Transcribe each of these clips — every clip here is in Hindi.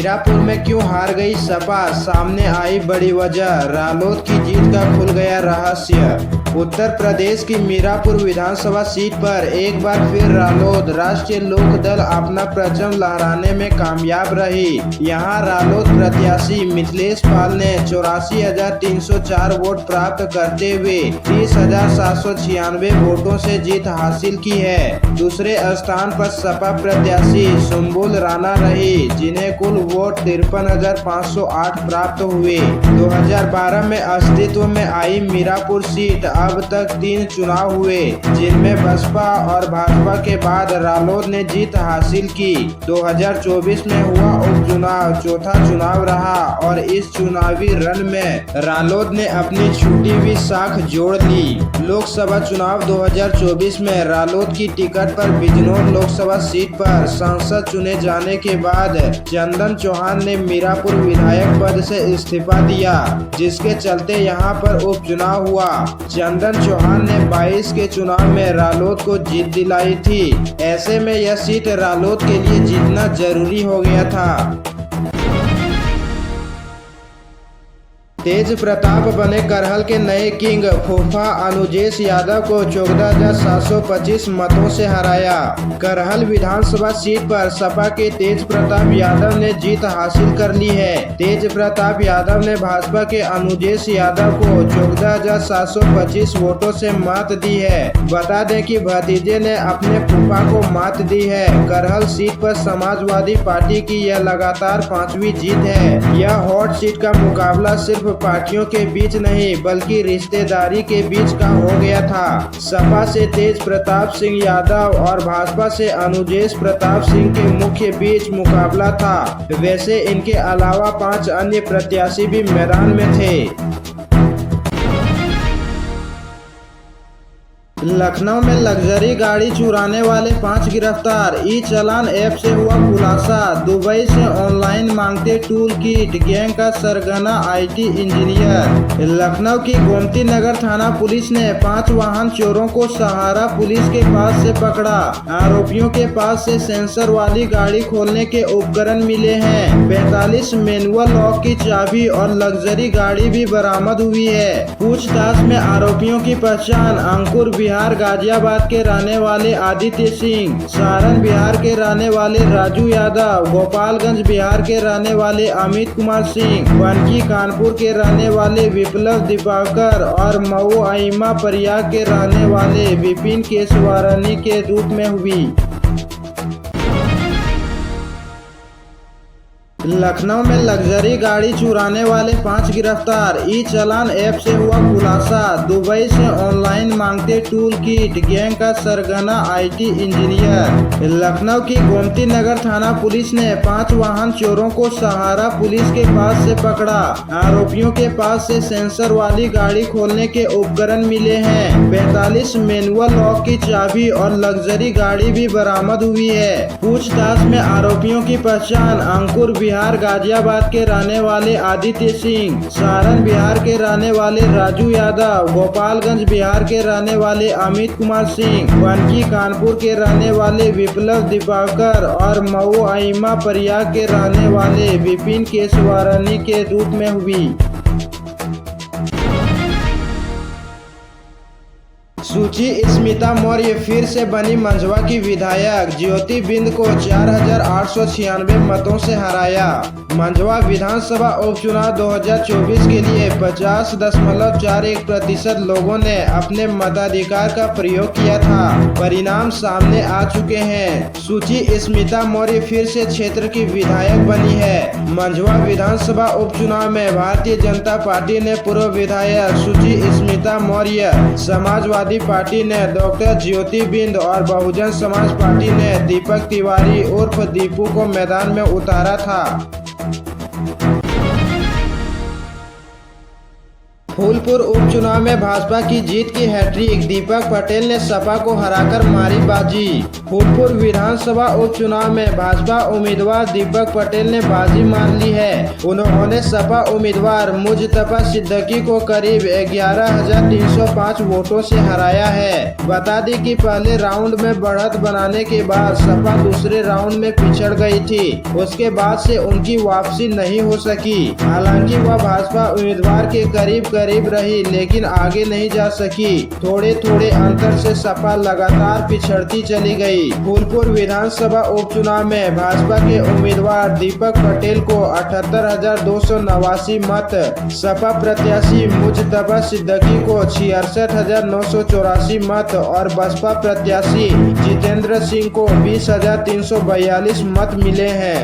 मीरापुर में क्यों हार गई सपा, सामने आई बड़ी वजह। रालोद की जीत का खुल गया रहस्य। उत्तर प्रदेश की मीरापुर विधानसभा सीट पर एक बार फिर रालोद राष्ट्रीय लोक दल अपना परचम लहराने में कामयाब रही। यहां रालोद प्रत्याशी मिथिलेश पाल ने 84,304 वोट प्राप्त करते हुए 30,796 वोटों से जीत हासिल की है। दूसरे स्थान पर सपा प्रत्याशी सुम्बुल राणा रही, जिन्हें कुल वोट 53,508 प्राप्त हुए। 2012 में अस्तित्व में आई मीरापुर सीट अब तक 3 चुनाव हुए, जिनमें बसपा और भाजपा के बाद रालोद ने जीत हासिल की। 2024 में हुआ उपचुनाव चौथा चुनाव रहा और इस चुनावी रण में रालोद ने अपनी छूटी हुई साख जोड़ ली। लोकसभा चुनाव 2024 में रालोद की टिकट पर बिजनौर लोकसभा सीट पर सांसद चुने जाने के बाद चंदन चौहान ने मीरापुर विधायक पद से इस्तीफा दिया, जिसके चलते यहां पर उपचुनाव हुआ। चंदन चौहान ने 22 के चुनाव में रालोद को जीत दिलाई थी। ऐसे में यह सीट रालोद के लिए जीतना जरूरी हो गया था। तेज प्रताप बने करहल के नए किंग। फूफा अनुजेश यादव को 14,725 मतों से हराया। करहल विधानसभा सीट पर सपा के तेज प्रताप यादव ने जीत हासिल कर ली है। तेज प्रताप यादव ने भाजपा के अनुजेश यादव को 14,725 वोटों से मात दी है। बता दें कि भतीजे ने अपने फूफा को मात दी है। करहल सीट पर समाजवादी पार्टी की यह लगातार 5वीं जीत है। यह हॉट सीट का मुकाबला सिर्फ पार्टियों के बीच नहीं बल्कि रिश्तेदारी के बीच का हो गया था। सपा से तेज प्रताप सिंह यादव और भाजपा से अनुजेश प्रताप सिंह के मुख्य बीच मुकाबला था। वैसे इनके अलावा 5 अन्य प्रत्याशी भी मैदान में थे। लखनऊ में लग्जरी गाड़ी चुराने वाले 5 गिरफ्तार। ई चालान ऐप से हुआ खुलासा। दुबई से ऑनलाइन मांगते टूल किट। गैंग का सरगना आईटी इंजीनियर। लखनऊ की गोमती नगर थाना पुलिस ने 5 वाहन चोरों को सहारा पुलिस के पास से पकड़ा। आरोपियों के पास से सेंसर वाली गाड़ी खोलने के उपकरण मिले हैं। 45 मैनुअल लॉक की चाबी और लग्जरी गाड़ी भी बरामद हुई है। पूछताछ में आरोपियों की पहचान अंकुर बिहार गाजियाबाद के रहने वाले आदित्य सिंह, सारण बिहार के रहने वाले राजू यादव, गोपालगंज बिहार के रहने वाले अमित कुमार सिंह, बनकी कानपुर के रहने वाले विप्लव दिवाकर और मऊ अहिमा प्रयाग के रहने वाले विपिन केशवारनी के रूप में हुई। लखनऊ में लग्जरी गाड़ी चुराने वाले 5 गिरफ्तार। ई चालान ऐप से हुआ खुलासा। दुबई से ऑनलाइन मांगते टूल किट। गैंग का सरगना आईटी इंजीनियर। लखनऊ की गोमती नगर थाना पुलिस ने 5 वाहन चोरों को सहारा पुलिस के पास से पकड़ा। आरोपियों के पास से सेंसर वाली गाड़ी खोलने के उपकरण मिले हैं। 45 मैनुअल लॉक की चाबी और लग्जरी गाड़ी भी बरामद हुई है। पूछताछ में आरोपियों की पहचान अंकुर बिहार गाजियाबाद के रहने वाले आदित्य सिंह, सारण बिहार के रहने वाले राजू यादव, गोपालगंज बिहार के रहने वाले अमित कुमार सिंह, बनकी कानपुर के रहने वाले विप्लव दिवाकर और मऊ अहिमा प्रयाग के रहने वाले विपिन केशवारनी के रूप में हुई। सूची स्मिता मौर्य फिर से बनी मंझवा की विधायक। ज्योति बिंद को 4,896 मतों से हराया। मंझवा विधानसभा उपचुनाव 2024 के लिए 50.41% लोगों ने अपने मताधिकार का प्रयोग किया था। परिणाम सामने आ चुके हैं। सूची स्मिता मौर्य फिर से क्षेत्र की विधायक बनी है। मंझवा विधानसभा उपचुनाव में भारतीय जनता पार्टी ने पूर्व विधायक सूची स्मिता मौर्य, समाजवादी पार्टी ने डॉक्टर ज्योति बिंद और बहुजन समाज पार्टी ने दीपक तिवारी उर्फ दीपू को मैदान में उतारा था। फूलपुर उपचुनाव में भाजपा की जीत की हैट्रिक, दीपक पटेल ने सपा को हराकर मारी बाजी। फूलपुर विधानसभा उपचुनाव में भाजपा उम्मीदवार दीपक पटेल ने बाजी मार ली है। उन्होंने सपा उम्मीदवार मुजतबा सिद्दीकी को करीब 11,305 वोटों से हराया है। बता दें कि पहले राउंड में बढ़त बनाने के बाद सपा दूसरे राउंड में पिछड़ गई थी। उसके बाद से उनकी वापसी नहीं हो सकी। हालांकि वह भाजपा उम्मीदवार के करीब रही, लेकिन आगे नहीं जा सकी। थोड़े थोड़े अंतर से सपा लगातार पिछड़ती चली गई। फूलपुर विधानसभा उपचुनाव में भाजपा के उम्मीदवार दीपक पटेल को 78,289 मत, सपा प्रत्याशी मुजतबा सिद्दीकी को 66,984 मत और बसपा प्रत्याशी जितेंद्र सिंह को 20,342 मत मिले हैं।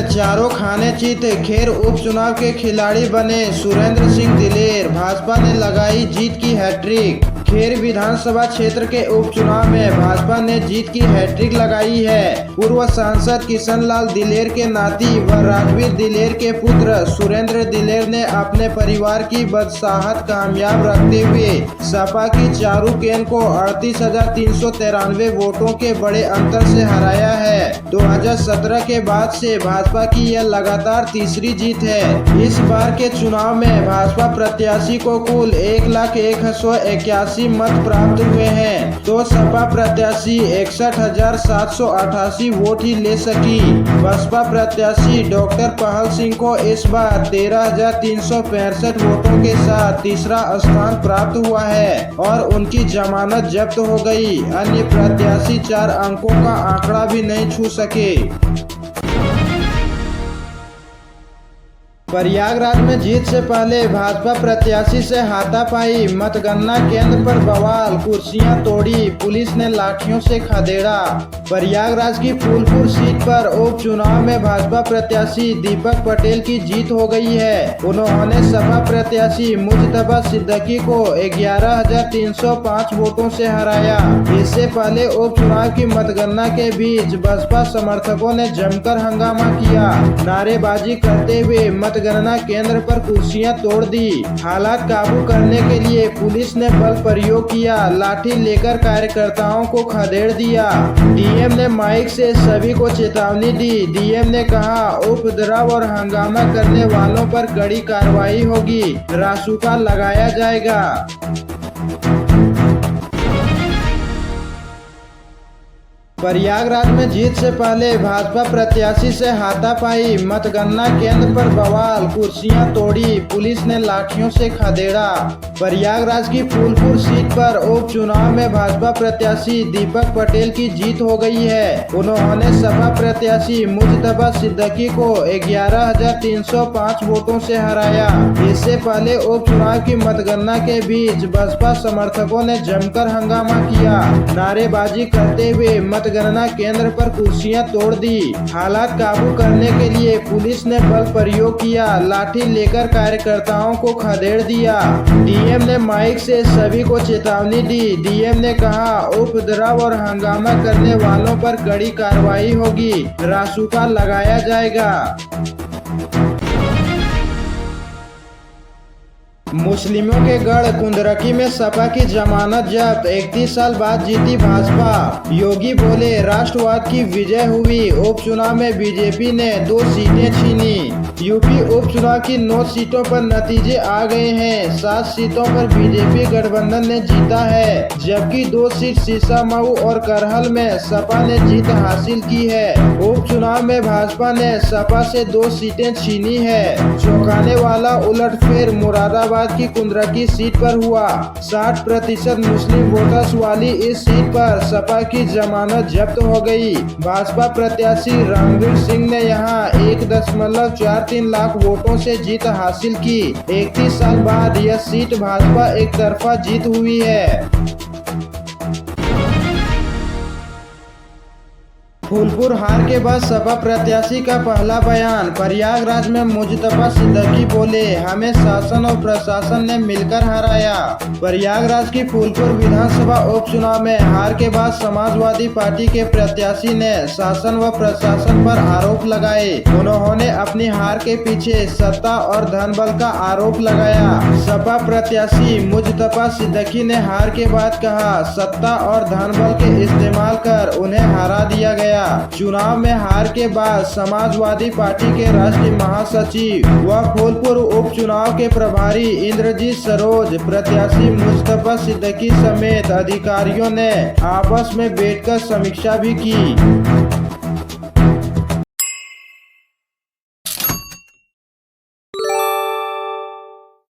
चारों खाने चित खेर उपचुनाव के खिलाड़ी बने सुरेंद्र सिंह दिलेर, भाजपा ने लगाई जीत की हैट्रिक। खेर विधानसभा क्षेत्र के उपचुनाव में भाजपा ने जीत की हैट्रिक लगाई है। पूर्व सांसद किशन लाल दिलेर के नाती व राजवीर दिलेर के पुत्र सुरेंद्र दिलेर ने अपने परिवार की बदसाहत कामयाब रखते हुए सपा की चारू केन को 38,393 वोटों के बड़े अंतर से हराया है। 2017 के बाद से भाजपा की यह लगातार तीसरी जीत है। इस बार के चुनाव में भाजपा प्रत्याशी को कुल 1,01,181 मत प्राप्त हुए हैं, तो सपा प्रत्याशी 61,788 वोट ही ले सकी। बसपा प्रत्याशी डॉक्टर पहल सिंह को इस बार 13,365 वोटों के साथ तीसरा स्थान प्राप्त हुआ है और उनकी जमानत जब्त हो गई। अन्य प्रत्याशी 4 अंकों का आंकड़ा भी नहीं छू सके। प्रयागराज में जीत से पहले भाजपा प्रत्याशी से हाथापाई, मतगणना केंद्र पर बवाल, कुर्सियां तोड़ी, पुलिस ने लाठियों से खदेड़ा। प्रयागराज की फूलपुर सीट पर उपचुनाव में भाजपा प्रत्याशी दीपक पटेल की जीत हो गई है। उन्होंने सपा प्रत्याशी मुजतबा सिद्दीकी को 11,305 वोटों से हराया। इससे पहले उपचुनाव की मतगणना के बीच बसपा समर्थकों ने जमकर हंगामा किया, नारेबाजी करते हुए मतगणना केंद्र पर कुर्सियां तोड़ दी। हालात काबू करने के लिए पुलिस ने बल प्रयोग किया, लाठी लेकर कार्यकर्ताओं को खदेड़ दिया। डीएम ने माइक से सभी को चेतावनी दी। डीएम ने कहा, उपद्रव और हंगामा करने वालों पर कड़ी कार्रवाई होगी, रासुका लगाया जाएगा। प्रयागराज में जीत से पहले भाजपा प्रत्याशी से हाथापाई, मतगणना केंद्र पर बवाल, कुर्सियां तोड़ी, पुलिस ने लाठियों से खदेड़ा। प्रयागराज की फूलपुर सीट पर उपचुनाव में भाजपा प्रत्याशी दीपक पटेल की जीत हो गई है। उन्होंने सपा प्रत्याशी मुजतबा सिद्दीकी को 11,305 वोटों से हराया। इससे पहले उपचुनाव की मतगणना के बीच बसपा समर्थकों ने जमकर हंगामा किया, नारेबाजी करते हुए मतगणना केंद्र पर कुर्सियां तोड़ दी। हालात काबू करने के लिए पुलिस ने बल प्रयोग किया, लाठी लेकर कार्यकर्ताओं को खदेड़ दिया। डीएम ने माइक से सभी को चेतावनी दी। डीएम ने कहा, उपद्रव और हंगामा करने वालों पर कड़ी कार्रवाई होगी, रासुका लगाया जाएगा। मुस्लिमों के गढ़ कुंदरकी में सपा की जमानत जब्त, 31 साल बाद जीती भाजपा। योगी बोले, राष्ट्रवाद की विजय हुई। उपचुनाव में बीजेपी ने 2 सीटें छीनी। यूपी उपचुनाव की 9 सीटों पर नतीजे आ गए हैं। 7 सीटों पर बीजेपी गठबंधन ने जीता है, जबकि 2 सीट सीसामऊ और करहल में सपा ने जीत हासिल की है। उपचुनाव में भाजपा ने सपा से 2 सीटें छीनी है। चौंकाने वाला उलटफेर मुरादाबाद की कुंदरकी सीट पर हुआ। 60% मुस्लिम वोटर्स वाली इस सीट पर सपा की जमानत जब्त हो गई। भाजपा प्रत्याशी रणवीर सिंह ने यहां 1.43 लाख वोटों से जीत हासिल की। 31 साल बाद यह सीट भाजपा एक तरफा जीत हुई है। फूलपुर हार के बाद सपा प्रत्याशी का पहला बयान। प्रयागराज में मुजतबा सिद्दीकी बोले, हमें शासन और प्रशासन ने मिलकर हराया। प्रयागराज की फूलपुर विधानसभा उपचुनाव में हार के बाद समाजवादी पार्टी के प्रत्याशी ने शासन व प्रशासन पर आरोप लगाए। उन्होंने अपनी हार के पीछे सत्ता और धन बल का आरोप लगाया। सपा प्रत्याशी मुजतबा सिद्दीकी ने हार के बाद कहा, सत्ता और धन बल के इस्तेमाल कर उन्हें हरा दिया गया। चुनाव में हार के बाद समाजवादी पार्टी के राष्ट्रीय महासचिव व फूलपुर उपचुनाव के प्रभारी इंद्रजीत सरोज, प्रत्याशी मुजतबा सिद्दीकी समेत अधिकारियों ने आपस में बैठकर समीक्षा भी की।